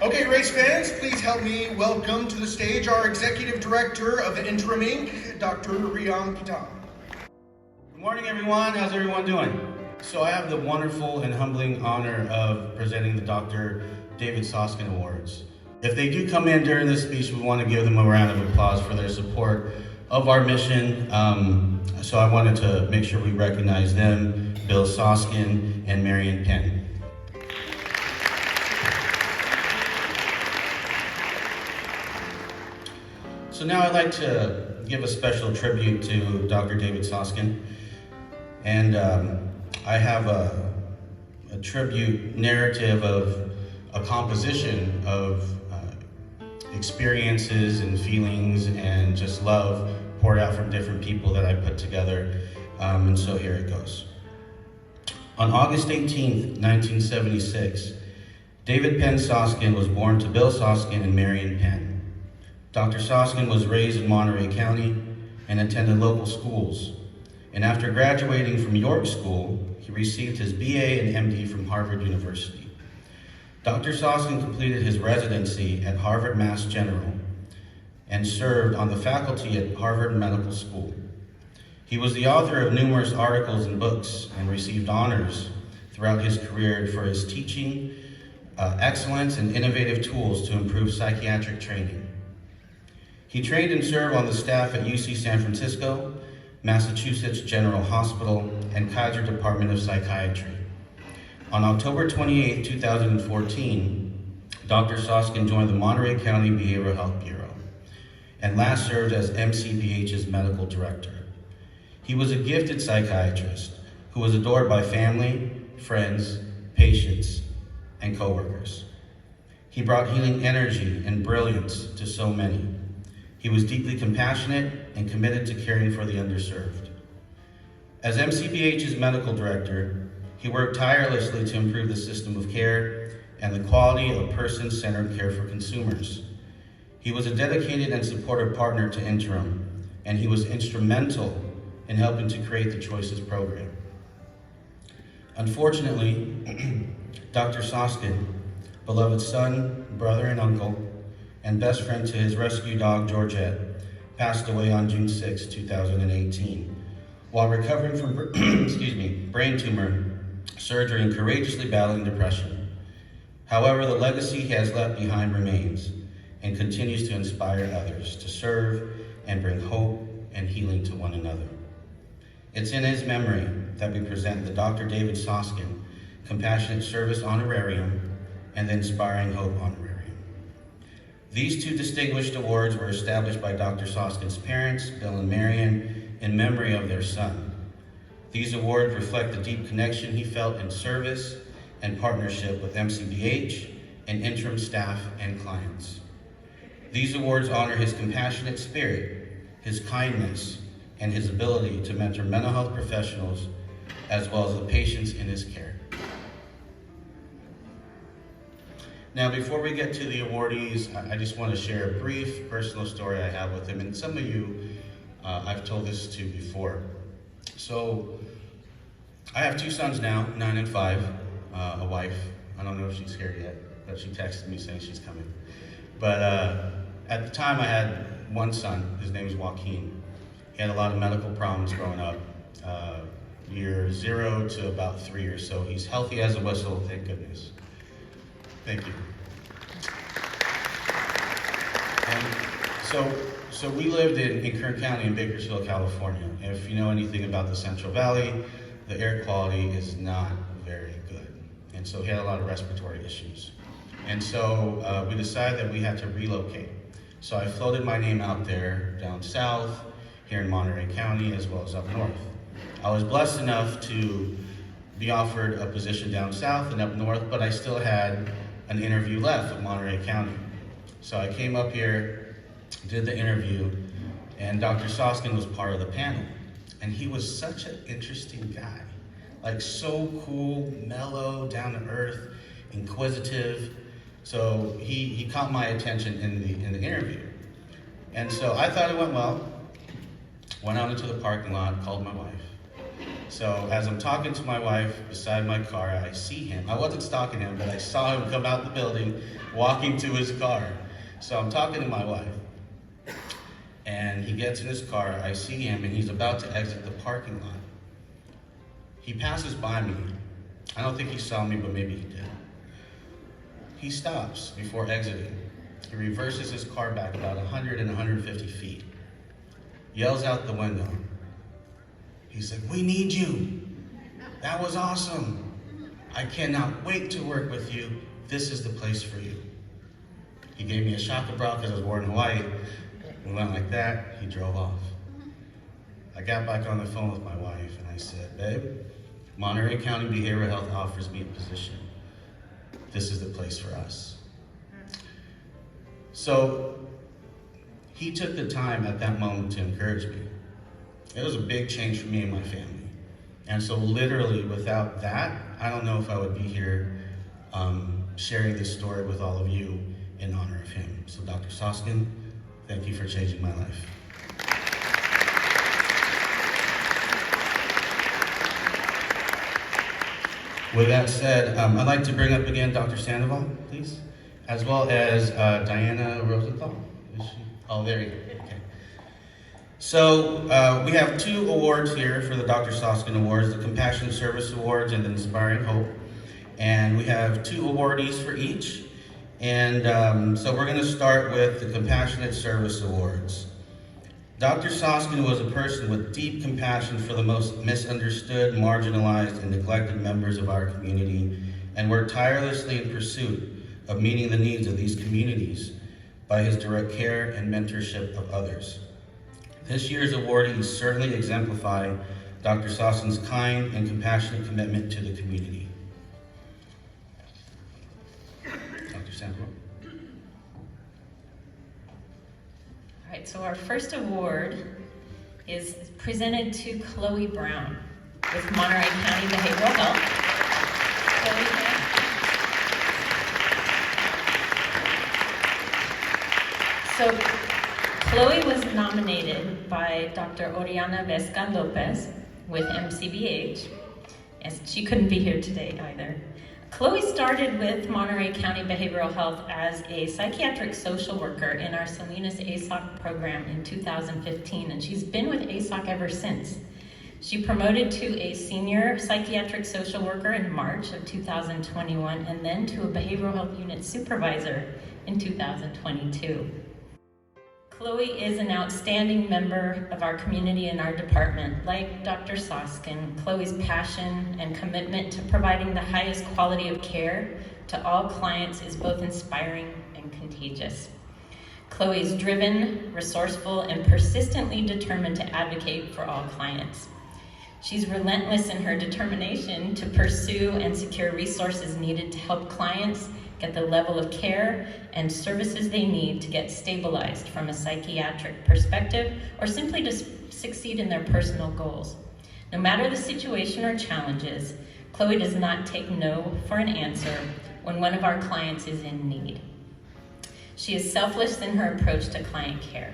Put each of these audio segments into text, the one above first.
Okay, race fans, please help me welcome to the stage our Executive Director of the Interim Inc., Dr. Riyam Kitab. Good morning, everyone. How's everyone doing? So I have the wonderful and humbling honor of presenting the Dr. David Soskin Awards. If they do come in during this speech, we want to give them a round of applause for their support of our mission. So I wanted to make sure we recognize them, Bill Soskin and Marion Penn. So now I'd like to give a special tribute to Dr. David Soskin. And I have a tribute narrative of a composition of experiences and feelings and just love poured out from different people that I put together. And so here it goes. On August 18th, 1976, David Penn Soskin was born to Bill Soskin and Marion Penn. Dr. Soskin was raised in Monterey County and attended local schools. And after graduating from York School, he received his BA and MD from Harvard University. Dr. Soskin completed his residency at Harvard Mass General and served on the faculty at Harvard Medical School. He was the author of numerous articles and books and received honors throughout his career for his teaching, excellence, and innovative tools to improve psychiatric training. He trained and served on the staff at UC San Francisco, Massachusetts General Hospital, and Kaiser Department of Psychiatry. On October 28, 2014, Dr. Soskin joined the Monterey County Behavioral Health Bureau and last served as MCBH's medical director. He was a gifted psychiatrist who was adored by family, friends, patients, and coworkers. He brought healing energy and brilliance to so many. He was deeply compassionate and committed to caring for the underserved. As MCBH's medical director, he worked tirelessly to improve the system of care and the quality of person-centered care for consumers. He was a dedicated and supportive partner to Interim, and he was instrumental in helping to create the Choices program. Unfortunately, Dr. Soskin, beloved son, brother, and uncle, and best friend to his rescue dog, Georgette, passed away on June 6, 2018, while recovering from brain tumor surgery and courageously battling depression. However, the legacy he has left behind remains and continues to inspire others to serve and bring hope and healing to one another. It's in his memory that we present the Dr. David Soskin Compassionate Service Honorarium and the Inspiring Hope Honorarium. These two distinguished awards were established by Dr. Soskin's parents, Bill and Marion, in memory of their son. These awards reflect the deep connection he felt in service and partnership with MCBH and Interim staff and clients. These awards honor his compassionate spirit, his kindness, and his ability to mentor mental health professionals as well as the patients in his care. Now, before we get to the awardees, I just want to share a brief personal story I have with him. And some of you, I've told this to before. So, I have two sons now, 9 and 5, a wife. I don't know if she's here yet, but she texted me saying she's coming. But at the time, I had one son. His name is Joaquin. He had a lot of medical problems growing up, year 0 to about 3 or so. He's healthy as a whistle, thank goodness. Thank you. So we lived in Kern County in Bakersfield, California. And if you know anything about the Central Valley, the air quality is not very good. And so he had a lot of respiratory issues. And so we decided that we had to relocate. So I floated my name out there down south, here in Monterey County, as well as up north. I was blessed enough to be offered a position down south and up north, but I still had an interview left in Monterey County. So I came up here, did the interview, and Dr. Soskin was part of the panel. And he was such an interesting guy. Like so cool, mellow, down to earth, inquisitive. So he caught my attention in the interview. And so I thought it went well. Went out into the parking lot, called my wife. So as I'm talking to my wife beside my car, I see him. I wasn't stalking him, but I saw him come out the building, walking to his car. So I'm talking to my wife, and he gets in his car. I see him, and he's about to exit the parking lot. He passes by me. I don't think he saw me, but maybe he did. He stops before exiting. He reverses his car back about 100 and 150 feet. Yells out the window. He said, "We need you. That was awesome. I cannot wait to work with you. This is the place for you." He gave me a shaka bra because I was wearing white. We went like that. He drove off. I got back on the phone with my wife and I said, "Babe, Monterey County Behavioral Health offers me a position. This is the place for us." So he took the time at that moment to encourage me. It was a big change for me and my family. And so literally without that, I don't know if I would be here sharing this story with all of you in honor of him. So Dr. Soskin, thank you for changing my life. With that said, I'd like to bring up again Dr. Sandoval, please, as well as Diana Rosenthal. Is she? Oh, there you go. Okay. So we have 2 awards here for the Dr. Soskin Awards, the Compassion Service Awards and the Inspiring Hope. And we have 2 awardees for each. And so we're going to start with the Compassionate Service Awards. Dr. Soskin was a person with deep compassion for the most misunderstood, marginalized, and neglected members of our community, and worked tirelessly in pursuit of meeting the needs of these communities by his direct care and mentorship of others. This year's awardees certainly exemplify Dr. Soskin's kind and compassionate commitment to the community. Dr. Sandoval. All right, so our first award is presented to Chloe Brown with Monterey County Behavioral Health. Chloe, so Chloe was nominated by Dr. Oriana Vesca Lopez with MCBH, as she couldn't be here today either. Chloe started with Monterey County Behavioral Health as a psychiatric social worker in our Salinas ASOC program in 2015, and she's been with ASOC ever since. She promoted to a senior psychiatric social worker in March of 2021, and then to a behavioral health unit supervisor in 2022. Chloe is an outstanding member of our community and our department. Like Dr. Soskin, Chloe's passion and commitment to providing the highest quality of care to all clients is both inspiring and contagious. Chloe is driven, resourceful, and persistently determined to advocate for all clients. She's relentless in her determination to pursue and secure resources needed to help clients get the level of care and services they need to get stabilized from a psychiatric perspective, or simply to succeed in their personal goals. No matter the situation or challenges, Chloe does not take no for an answer when one of our clients is in need. She is selfless in her approach to client care.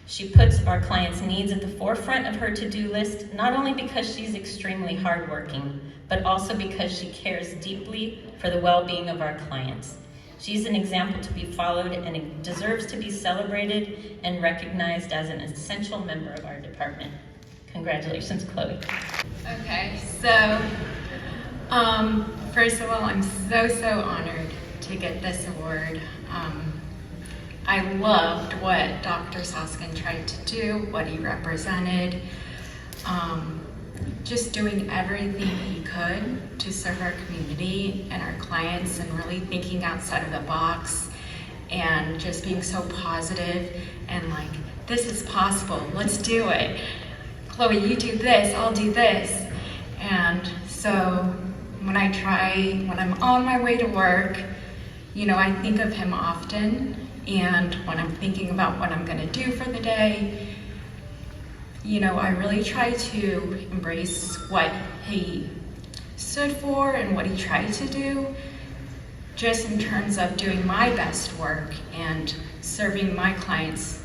She puts our clients' needs at the forefront of her to-do list, not only because she's extremely hardworking, but also because she cares deeply for the well-being of our clients. She's an example to be followed and deserves to be celebrated and recognized as an essential member of our department. Congratulations, Chloe. Okay, so first of all, I'm so honored to get this award. I loved what Dr. Soskin tried to do, what he represented, just doing everything he could to serve our community and our clients, and really thinking outside of the box, and just being so positive and like, this is possible, let's do it. Chloe, you do this, I'll do this. And so when I'm on my way to work, I think of him often. And when I'm thinking about what I'm going to do for the day, I really try to embrace what he stood for and what he tried to do, just in terms of doing my best work and serving my clients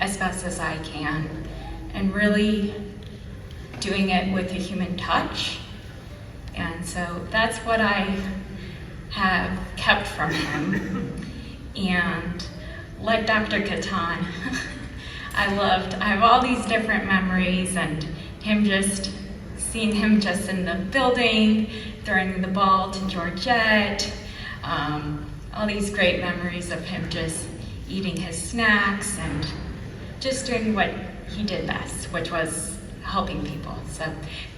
as best as I can, and really doing it with a human touch. And so that's what I have kept from him. And like Dr. Catan, I have all these different memories, and seeing him just in the building, throwing the ball to Georgette, all these great memories of him just eating his snacks and just doing what he did best, which was helping people. So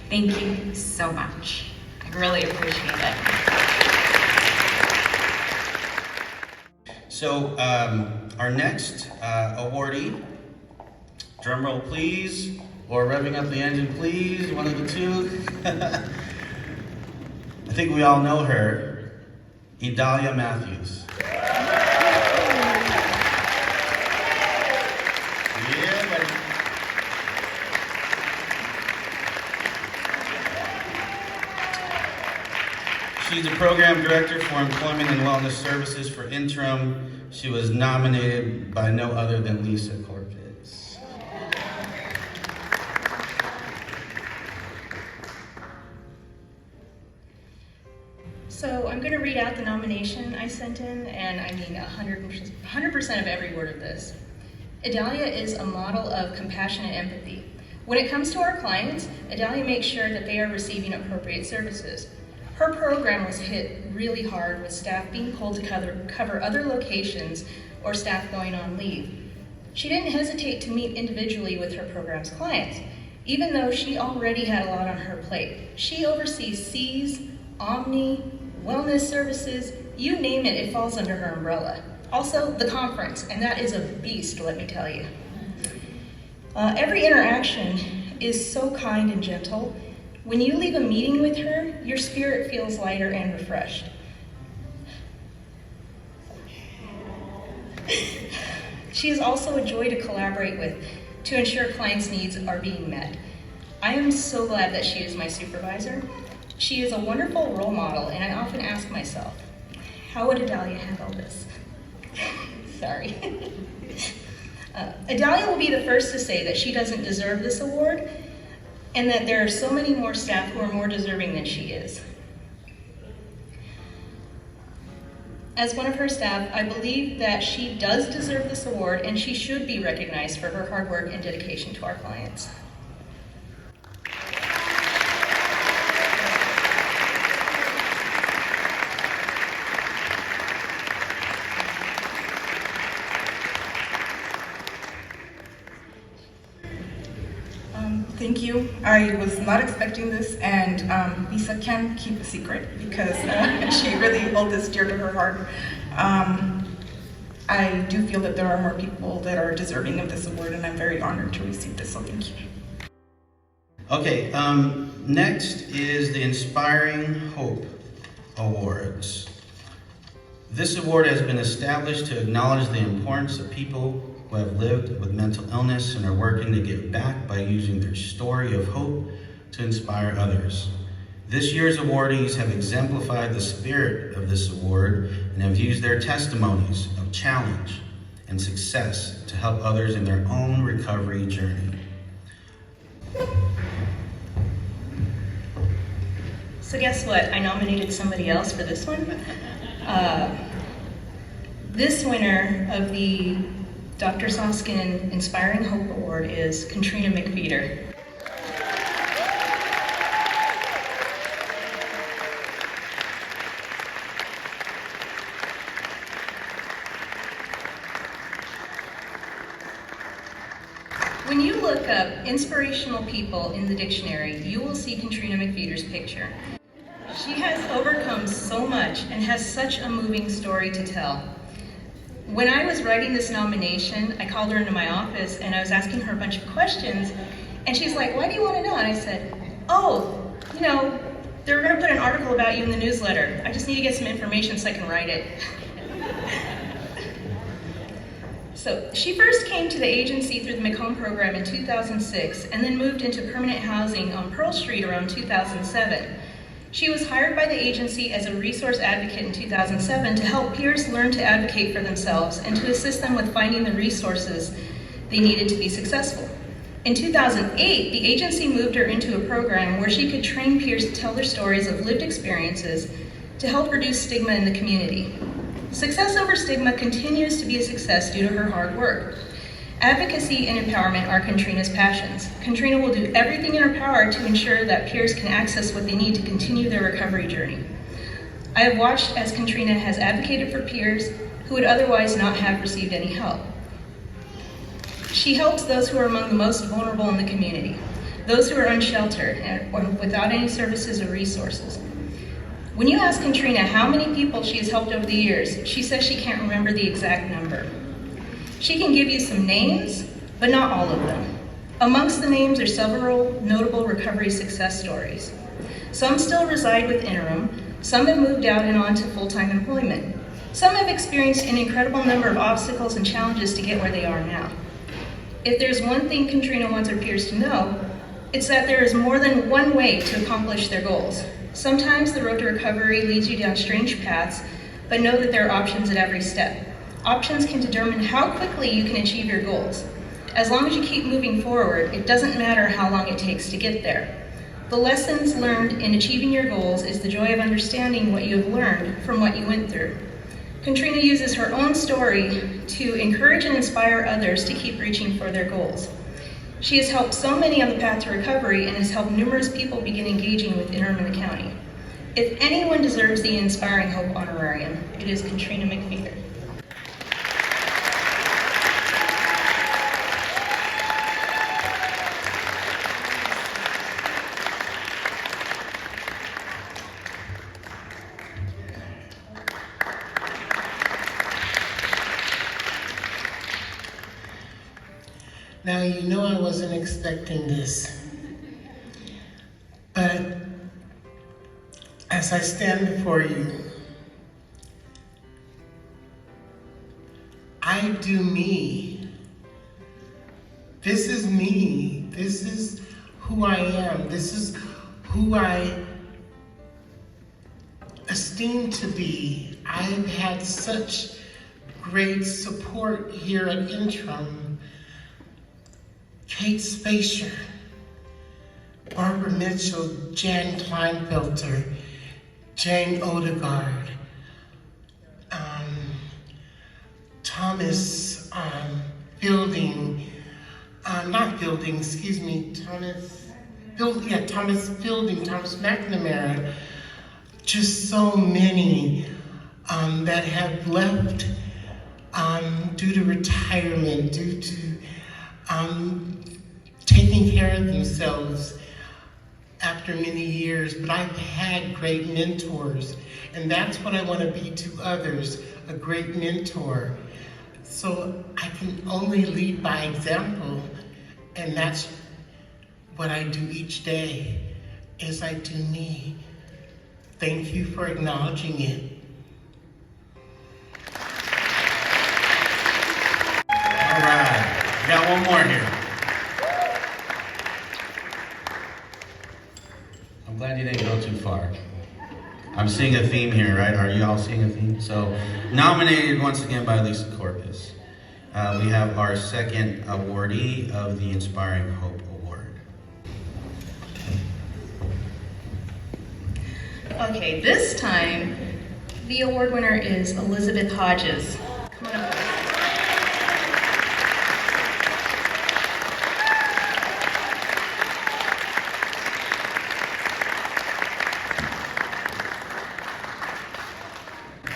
thank you so much. I really appreciate it. So our next awardee, drum roll please, or revving up the engine please, one of the two. I think we all know her, Idalia Matthews. Yeah, buddy. She's a program director for Employment and Wellness Services for Interim. She was nominated by no other than Lisa Corpitz. So I'm going to read out the nomination I sent in, and I mean 100% of every word of this. Idalia is a model of compassion and empathy. When it comes to our clients, Idalia makes sure that they are receiving appropriate services. Her program was hit really hard with staff being pulled to cover other locations or staff going on leave. She didn't hesitate to meet individually with her program's clients, even though she already had a lot on her plate. She oversees C's, Omni, wellness services, you name it, it falls under her umbrella. Also, the conference, and that is a beast, let me tell you. Every interaction is so kind and gentle. When you leave a meeting with her, your spirit feels lighter and refreshed. She is also a joy to collaborate with to ensure clients' needs are being met. I am so glad that she is my supervisor. She is a wonderful role model, and I often ask myself, how would Idalia handle this? Sorry. Idalia will be the first to say that she doesn't deserve this award, and that there are so many more staff who are more deserving than she is. As one of her staff, I believe that she does deserve this award, and she should be recognized for her hard work and dedication to our clients. Thank you. I was not expecting this, and Lisa can keep a secret because she really held this dear to her heart. I do feel that there are more people that are deserving of this award, and I'm very honored to receive this, so thank you. Okay, next is the Inspiring Hope Awards. This award has been established to acknowledge the importance of people who have lived with mental illness and are working to give back by using their story of hope to inspire others. This year's awardees have exemplified the spirit of this award and have used their testimonies of challenge and success to help others in their own recovery journey. So guess what? I nominated somebody else for this one. This winner of the Dr. Soskin Inspiring Hope Award is Katrina McFeeder. When you look up inspirational people in the dictionary, you will see Katrina McFeeder's picture. She has overcome so much and has such a moving story to tell. When I was writing this nomination, I called her into my office and I was asking her a bunch of questions, and she's like, "Why do you want to know?" And I said, "Oh, you know, they're going to put an article about you in the newsletter. I just need to get some information so I can write it." So she first came to the agency through the McComb program in 2006 and then moved into permanent housing on Pearl Street around 2007. She was hired by the agency as a resource advocate in 2007 to help peers learn to advocate for themselves and to assist them with finding the resources they needed to be successful. In 2008, the agency moved her into a program where she could train peers to tell their stories of lived experiences to help reduce stigma in the community. Success over stigma continues to be a success due to her hard work. Advocacy and empowerment are Katrina's passions. Katrina will do everything in her power to ensure that peers can access what they need to continue their recovery journey. I have watched as Katrina has advocated for peers who would otherwise not have received any help. She helps those who are among the most vulnerable in the community, those who are unsheltered or without any services or resources. When you ask Katrina how many people she has helped over the years, she says she can't remember the exact number. She can give you some names, but not all of them. Amongst the names are several notable recovery success stories. Some still reside with interim, some have moved out and on to full-time employment. Some have experienced an incredible number of obstacles and challenges to get where they are now. If there's one thing Katrina wants her peers to know, it's that there is more than one way to accomplish their goals. Sometimes the road to recovery leads you down strange paths, but know that there are options at every step. Options can determine how quickly you can achieve your goals. As long as you keep moving forward, it doesn't matter how long it takes to get there. The lessons learned in achieving your goals is the joy of understanding what you have learned from what you went through. Katrina uses her own story to encourage and inspire others to keep reaching for their goals. She has helped so many on the path to recovery and has helped numerous people begin engaging with interim in the county. If anyone deserves the Inspiring Hope honorarium, it is Katrina McPheeters. Now, you know I wasn't expecting this, but as I stand before you, I do me. This is me. This is who I am. This is who I esteem to be. I've had such great support here at Interim. Kate Spacer, Barbara Mitchell, Jan Kleinfelter, Jane Odegaard, Thomas Fielding, Thomas Fielding, Thomas McNamara, just so many that have left due to retirement, due to taking care of themselves after many years, but I've had great mentors, and that's what I want to be to others, a great mentor. So I can only lead by example, and that's what I do each day, is I do me. Thank you for acknowledging it. All right, we got one more here. I'm glad you didn't go too far. I'm seeing a theme here, right? Are you all seeing a theme? So, nominated once again by Lisa Corpus. We have our second awardee of the Inspiring Hope Award. Okay, this time, the award winner is Elizabeth Hodges. Come on up.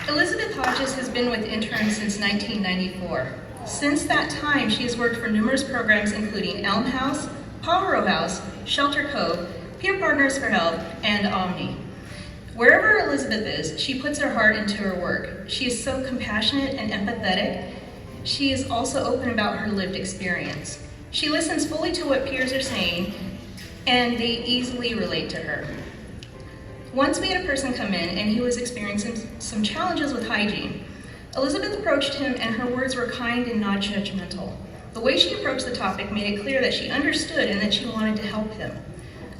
Elizabeth Hodges has been with Interim since 1994. Since that time, she has worked for numerous programs including Elm House, Palmero House, Shelter Cove, Peer Partners for Health, and Omni. Wherever Elizabeth is, she puts her heart into her work. She is so compassionate and empathetic. She is also open about her lived experience. She listens fully to what peers are saying, and they easily relate to her. Once we had a person come in and he was experiencing some challenges with hygiene. Elizabeth approached him and her words were kind and not judgmental. The way she approached the topic made it clear that she understood and that she wanted to help him.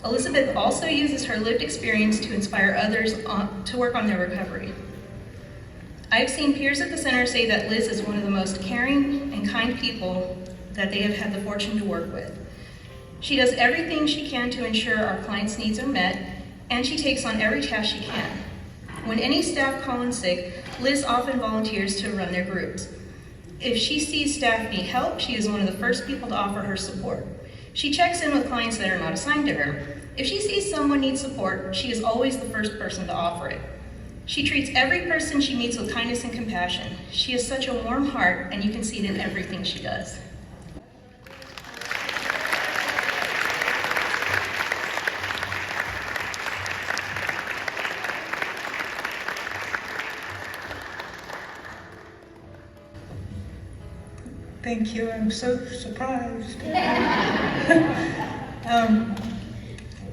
Elizabeth also uses her lived experience to inspire others to work on their recovery. I've seen peers at the center say that Liz is one of the most caring and kind people that they have had the fortune to work with. She does everything she can to ensure our clients' needs are met, and she takes on every task she can. When any staff call in sick, Liz often volunteers to run their groups. If she sees staff need help, she is one of the first people to offer her support. She checks in with clients that are not assigned to her. If she sees someone needs support, she is always the first person to offer it. She treats every person she meets with kindness and compassion. She has such a warm heart, and you can see it in everything she does. Thank you. I'm so surprised.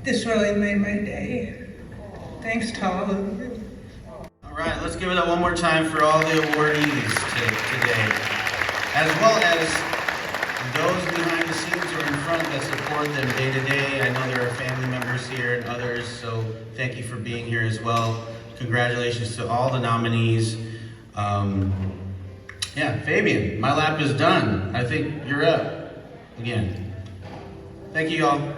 This really made my day. Thanks to all of you. All right, let's give it up one more time for all the awardees today, as well as those behind the scenes or in front that support them day to day. I know there are family members here and others, so thank you for being here as well. Congratulations to all the nominees. Yeah, Fabian, my lap is done. I think you're up again. Thank you, y'all.